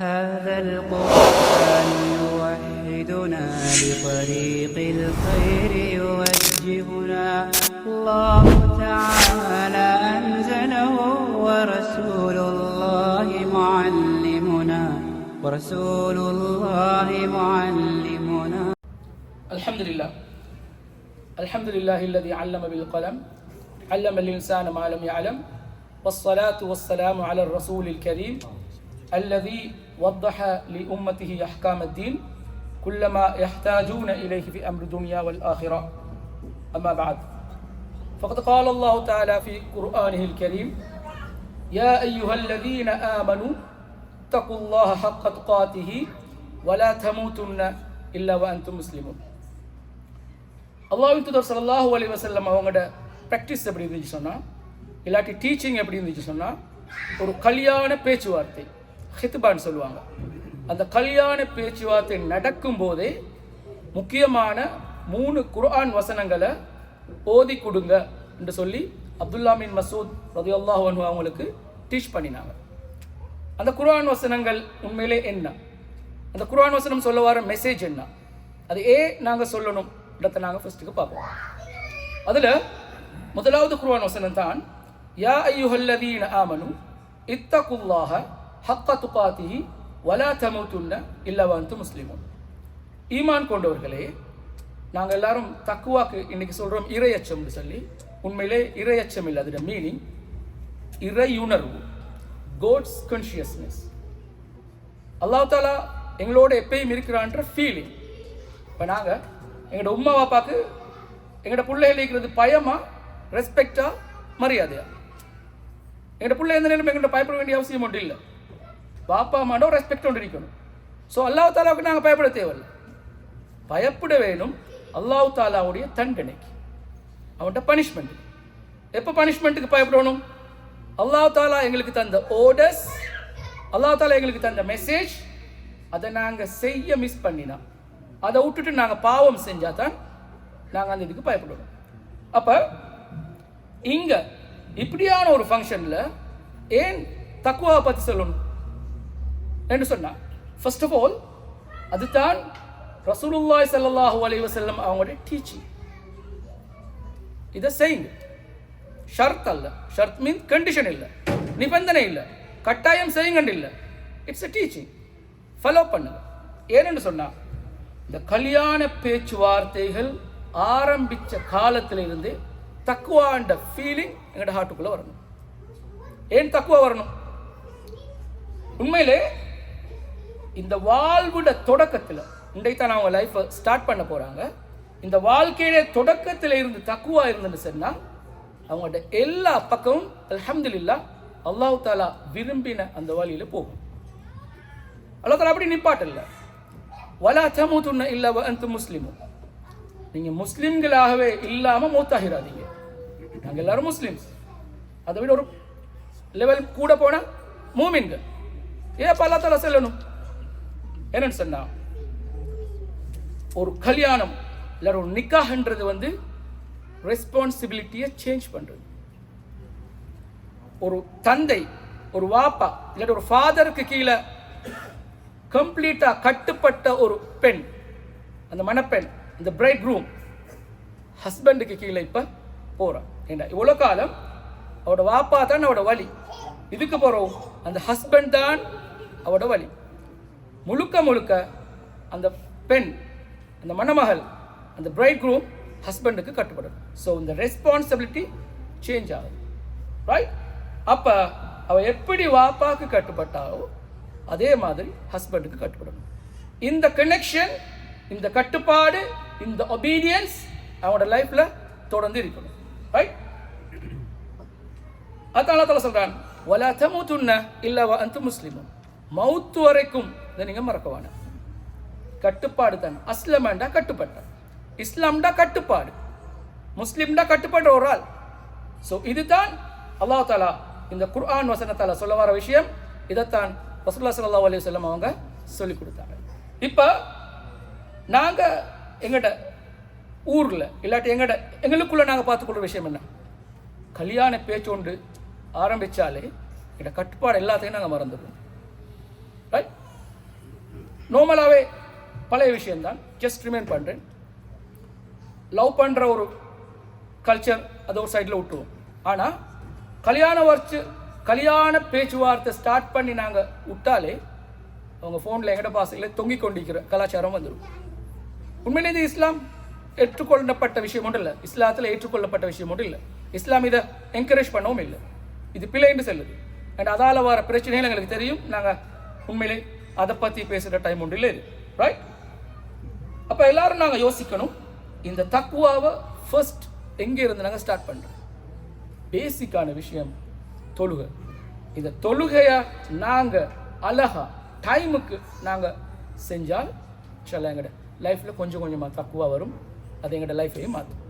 هذا القرآن يوحدنا لطريق الخير يوجهنا الله تعالى أنزله ورسول الله معلمنا الحمد لله الذي علم بالقلم علم الإنسان ما لم يعلم والصلاة والسلام على الرسول الكريم الذي وضح لأمته أحكام الدين كلما يحتاجون إليه في أمر الدنيا والآخرة. أما بعد، فقد قال الله تعالى في قرآنه الكريم: يا أيها الذين آمنوا اتقوا الله حق تقاته ولا تموتن إلا وأنتم مسلمون. அல்லாஹ்வின் தூதர் ஸல்லல்லாஹு அலைஹி வஸல்லம் அவங்களோட ப்ராக்டிஸ் எப்படி இருந்துச்சு சொன்னால், இல்லாட்டி டீச்சிங் எப்படி இருந்துச்சு சொன்னால், ஒரு கல்யாண பேச்சுவார்த்தை ஹித்பான்னு சொல்லுவாங்க. அந்த கல்யாண பேச்சுவார்த்தை நடக்கும் போதே முக்கியமான 3 குர்ஆன் வசனங்களை ஓதி கொடுங்க என்று சொல்லி அப்துல்லா பின் மசூத் ரலியல்லாஹு அன்ஹு அவங்களுக்கு டீச் பண்ணினாங்க. அந்த குர்ஆன் வசனங்கள் உண்மையிலே என்ன, அந்த குர்ஆன் வசனம் சொல்ல வர மெசேஜ் என்ன, அது நாங்கள் சொல்லணும் இடத்தை நாங்கள் ஃபர்ஸ்ட்டுக்கு பார்ப்போம். அதில் முதலாவது குர்ஆன் வசனம் தான் யா அய்யுஹல்லதீன ஆமனு இத்தகுல்லாஹ ஹக்க துகாத்திஹி வலா தமூதுன்ன இல்லா வஅன்தும் முஸ்லிமூன். ஈமான் கொண்டவர்களே, நாங்கள் எல்லாரும் தக்குவாக்கு இன்னைக்கு சொல்கிறோம் இறையச்சம்னு சொல்லி. உண்மையிலே இறையச்சம் இல்லை, அதோட மீனிங் இறையுணர்வு, கோட்ஸ் கான்ஷியஸ்னஸ். அல்லாஹ் தாலா எங்களோட எப்பயும் இருக்கிறான்ற ஃபீலிங். இப்போ நாங்கள் எங்களோட உம்மா பாப்பாக்கு எங்களோட பிள்ளைகள் இருக்கிறது பயமா, ரெஸ்பெக்டா, மரியாதையா? எங்களோட பிள்ளை எந்த நேரம் எங்கள்கிட்ட பயப்பட வேண்டிய அவசியம் ஒன்றும் இல்லை. பாப்பா அம்மாண்டோ ரெஸ்பெக்ட் ஒன்று இருக்கணும். ஸோ அல்லாஹ் தாலாவுக்கு நாங்கள் பயப்பட தேவையில்லை. பயப்பட வேணும் அல்லாஹ் தாலாவுடைய தண்டனைக்கு, அவன்கிட்ட பனிஷ்மெண்ட். எப்போ பனிஷ்மெண்ட்டுக்கு பயப்படணும்? அல்லாஹ் தாலா எங்களுக்கு தந்த ஆர்டர்ஸ், அல்லாஹ் தாலா எங்களுக்கு தந்த மெசேஜ், அதை நாங்கள் செய்ய மிஸ் பண்ணினா, அதை விட்டுட்டு நாங்கள் பாவம் செஞ்சால் தான் நாங்கள் அந்த இதுக்கு பயப்படணும். அப்போ இங்கே இப்படியான ஒரு ஃபங்க்ஷனில் ஏன் தக்குவாவை பற்றி சொல்லணும் என்று சொன்னால், ஃபர்ஸ்ட் ஆஃப் ஆல் அதுதான் ரசூலுல்லாஹி ஸல்லல்லாஹு அலைஹி வஸல்லம் அவங்களுடைய டீச்சிங். இதை செய்யுங்க, ஷர்த் அல்ல. ஷர்த் மீன் கண்டிஷன் இல்லை, நிபந்தனை இல்லை, கட்டாயம் செய்யுங்கன்னு இல்லை. இட்ஸ் எ டீச்சிங், ஃபாலோ பண்ணுங்க. ஏன்னு சொன்னால், இந்த கல்யாண பேச்சுவார்த்தைகள் ஆரம்பித்த காலத்தில் இருந்து தக்குவாண்ட ஃபீலிங் எங்களோட ஹார்ட்டுக்குள்ளே வரணும். ஏன் தக்குவா வரணும்? உண்மையிலே இந்த வாழ்வுட தொடக்கத்தில் இன்றைக்கு அவங்க லைஃப்பை ஸ்டார்ட் பண்ண போகிறாங்க. இந்த வாழ்க்கையில தொடக்கத்தில் இருந்து தக்குவா இருந்துன்னு சொன்னால் அவங்களோட எல்லா பக்கமும் அல்ஹம்துலில்லாஹ் அல்லாஹ் தாலா விரும்பின அந்த வழியில் போகும். அல்லாஹ் தாலா அப்படி நிப்பாட்டல்ல. வலா தமூதுன்ன இல்லா வஅன்தும் முஸ்லிமூன். நீங்கள் முஸ்லிம்களாகவே இல்லாமல் மூத்தாகிறாதீங்க. நாங்கள் எல்லாரும் முஸ்லிம்ஸ். அதை விட ஒரு லெவல் கூட போனால் மூமின்கள். ஏன் அல்லா தாலா சொல்லணும்? என்னன்னு சொன்னா, ஒரு கல்யாணம் இல்லை ஒரு நிக்காஹ்ன்றது ரெஸ்பான்சிபிலிட்டியை சேஞ்ச் பண்ணுறது. ஒரு தந்தை, ஒரு வாப்பா இல்லாட்டி ஒரு ஃபாதருக்கு கீழே கம்ப்ளீட்டாக கட்டுப்பட்ட ஒரு பெண், அந்த மணப்பெண், இந்த பிரைட் க்ரூம் ஹஸ்பண்டுக்கு கீழே இப்போ போகிறான். ஏண்டா இவ்வளோ காலம் அவரோட வாப்பா தான் அவரோட வழி, இதுக்கு போகிறோம் அந்த ஹஸ்பண்ட் தான் அவரோட வழி. முழுக்க முழுக்க அந்த பெண், அந்த மணமகள், அந்த பிரைட் க்ரூம் ஹஸ்பண்டுக்கு கட்டுப்படும். ஸோ இந்த ரெஸ்பான்சிபிலிட்டி சேஞ்ச் ஆகுது, ரைட்? அப்போ அவள் எப்படி வாப்பாவுக்கு கட்டுப்பட்டாலோ அதே மாதிரி ஹஸ்பண்டுக்கு கட்டுப்படணும். இந்த கனெக்ஷன், இந்த கட்டுப்பாடு, இந்த ஒபீடியன்ஸ் அவனோட லைஃப்பில் தொடர்ந்து இருக்கணும், ரைட்? அதான் அல்லாஹ் தஆலா சொல்றான், வலா தமூதுன்ன இல்லா வஅன்தும் முஸ்லிமூன். மௌத்து வரைக்கும் இதை நீங்கள் மறக்க வேணாம். கட்டுப்பாடு தான். அஸ்லமண்டா கட்டுப்பட்ட, இஸ்லாம்டா கட்டுப்பாடு, முஸ்லிம்டா கட்டுப்படுற ஒரு ஆள். ஸோ இதுதான் அல்லாஹ் தாலா இந்த குர்ஆன் வசனத்தால் சொல்ல வர விஷயம். இதைத்தான் ரசூலுல்லாஹி ஸல்லல்லாஹு அலைஹி வஸல்லம் அவங்க சொல்லி கொடுத்தாங்க. இப்போ நாங்கள் எங்கள்கிட்ட ஊரில் இல்லாட்டி எங்களுக்குள்ளே நாங்கள் பார்த்துக்கொள்கிற விஷயம் என்ன? கல்யாண பேச்சொண்டு ஆரம்பித்தாலே எங்களோட கட்டுப்பாடு எல்லாத்தையும் நாங்கள் மறந்துடுவோம், ரைட்? நார்மலாகவே பழைய விஷயம்தான், ஜஸ்ட் ரிமைண்ட் பண்ணுறேன். லவ் பண்ணுற ஒரு கல்ச்சர் அதை ஒரு சைடில் விட்டுருவோம். ஆனால் கல்யாண பேச்சுவார்த்தை ஸ்டார்ட் பண்ணி நாங்கள் விட்டாலே அவங்க ஃபோனில் எங்கட பாசையில் தொங்கிக் கொண்டிருக்கிற கலாச்சாரம் வந்துடும். உண்மையிலே இது இஸ்லாம் ஏற்றுக்கொள்ளப்பட்ட விஷயம் ஒன்றும் இல்லை, இஸ்லாத்தில் ஏற்றுக்கொள்ளப்பட்ட விஷயம் ஒன்றும் இல்லை. இஸ்லாம் இதை என்கரேஜ் பண்ணவும் இல்லை. இது பிழைன்னு செல்லுது. அண்ட் அதால் வர பிரச்சனைகள் எங்களுக்கு தெரியும். நாங்கள் உண்மையிலே அதை பற்றி பேசுகிற டைம் ஒன்றும் இல்லை, ரைட்? அப்போ எல்லாரும் நாங்கள் யோசிக்கணும், இந்த தக்குவாவை ஃபர்ஸ்ட் எங்கே இருந்து நாங்கள் ஸ்டார்ட் பண்ணுறோம். பேசிக்கான விஷயம் தொழுகை. இந்த தொழுகையை நாங்கள் அழகா டைமுக்கு நாங்கள் செஞ்சால் சில எங்களோட லைஃப்பில் கொஞ்சம் கொஞ்சமாக தக்குவா வரும். அது எங்களோட லைஃப்பையும் மாற்றும்.